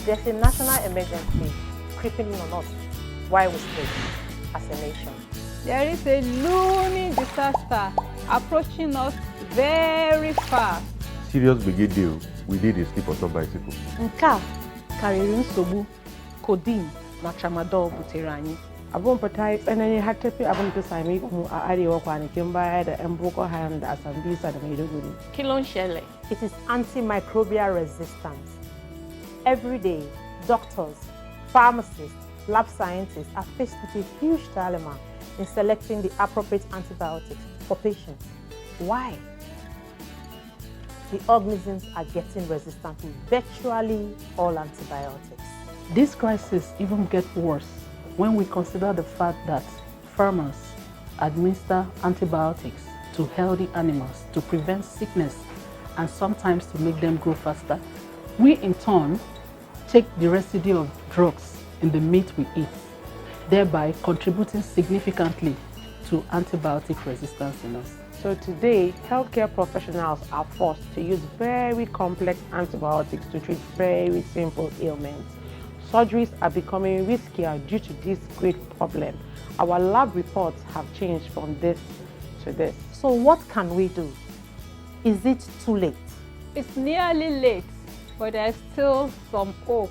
There's a national emergency creeping in on us while we sleep as a nation. There is a looming disaster approaching us very fast. Serious brigade deal, we need a sleep on some bicycle. Nka karịrị nsogbu codeine na tramadol butere anyị. Abun fita yi tsanani har tafi abin ta same mu a arewa kwanakin baya da 'yan Boko Haram da Asambisa da Maiduguri. Kí ló ń ṣẹlẹ̀? It is antimicrobial resistance. Every day, doctors, pharmacists, lab scientists are faced with a huge dilemma in selecting the appropriate antibiotics for patients. Why? The organisms are getting resistant to virtually all antibiotics. This crisis even gets worse when we consider the fact that farmers administer antibiotics to healthy animals to prevent sickness and sometimes to make them grow faster. We in turn take the residue of drugs in the meat we eat, thereby contributing significantly to antibiotic resistance in us. So today, healthcare professionals are forced to use very complex antibiotics to treat very simple ailments. Surgeries are becoming riskier due to this great problem. Our lab reports have changed from this to this. So what can we do? Is it too late? It's nearly late, but there's still some hope.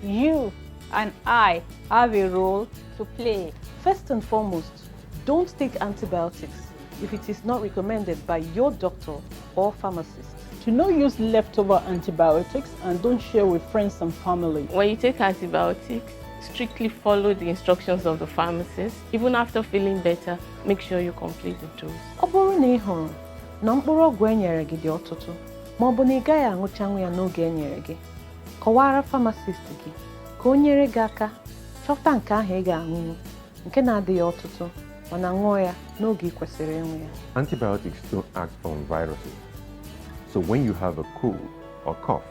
You and I have a role to play. First and foremost, don't take antibiotics if it is not recommended by your doctor or pharmacist. To not use leftover antibiotics and don't share with friends and family. When you take antibiotics, strictly follow the instructions of the pharmacist. Even after feeling better, make sure you complete the dose. Ọ bụrụ na ị hụrụ na mkpụrụ ọgwụ e nyere gị dị ọtụtụ, ma ọ bụ na ị gaghị aṅụchanwu ya n'oge e nyere gị, kọwara pharmacist gị ka o nyere gị aka chọpụta nke ahụ ị ga-aṅụnwu, nke na-adịghị ọtụtụ, mana ṅụọ ya n'oge ị kwesịrị ịṅụ ya. Antibiotics don't act on viruses. So when you have a cold or cough,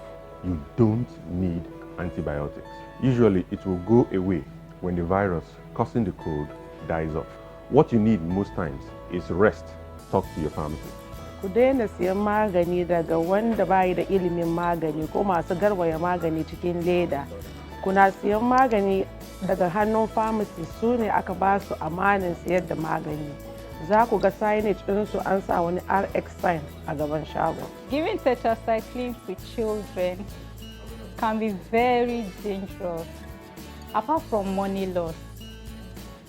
you don't need antibiotics. Usually it will go away when the virus causing the cold dies off. What you need most times is rest. Talk to your pharmacist. Ku daina siyan magani daga wanda bayi da ilimin magani ko masu garwaya magani cikin leda. Kuna siyan magani daga hannun pharmacist, su ne aka ba su amanin siyar da magani. Za ku ga signage ɗinsu an sa wani RX sign a gaban shagon. Giving tetracycline to children can be very dangerous, apart from money loss.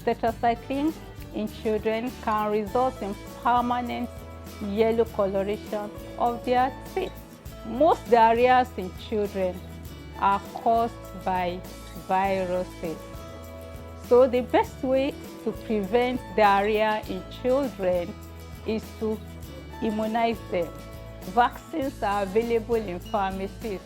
Tetracycline in children can result in permanent yellow coloration of their teeth. Most diarrheas in children are caused by viruses. So the best way to prevent diarrhea in children is to immunize them. Vaccines are available in pharmacies.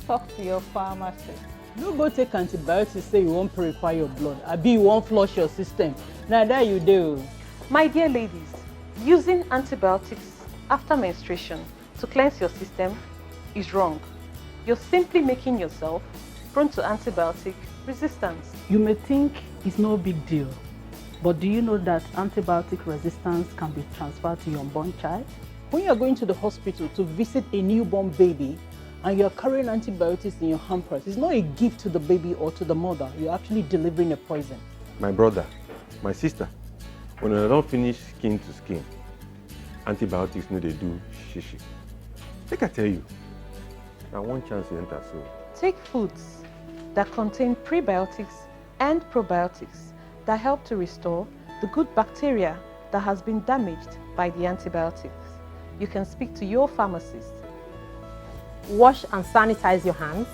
Talk to your pharmacist. No go take antibiotics say you won't purify your blood. Abi you won't flush your system. Now that you do. My dear ladies, using antibiotics after menstruation to cleanse your system is wrong. You're simply making yourself prone to antibiotic resistance. You may think it's no big deal, but do you know that antibiotic resistance can be transferred to your unborn child? When you're going to the hospital to visit a newborn baby and you're carrying antibiotics in your hampers, it's not a gift to the baby or to the mother. You're actually delivering a poison. My brother, my sister, when I don't finish skin to skin, antibiotics no they do shishi. Like I tell you, now one chance you enter so. Take foods that contain prebiotics and probiotics that help to restore the good bacteria that has been damaged by the antibiotics. You can speak to your pharmacist. Wash and sanitize your hands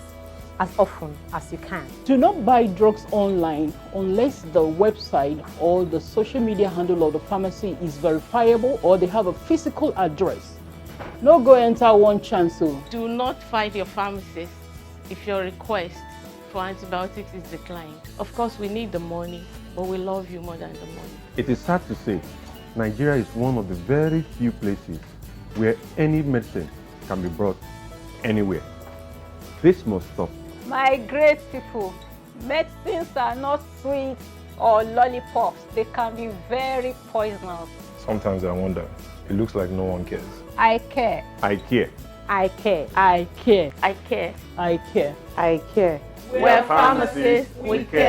as often as you can. Do not buy drugs online unless the website or the social media handle of the pharmacy is verifiable or they have a physical address. No go enter one chance. Do not fight your pharmacist if your request for antibiotics is declined. Of course, we need the money, but we love you more than the money. It is sad to say, Nigeria is one of the very few places where any medicine can be brought anywhere. This must stop. My great people, medicines are not sweet or lollipops. They can be very poisonous. Sometimes I wonder, it looks like no one cares. I care. I care. I care. I care. I care. I care. I care. We're pharmacists, we care.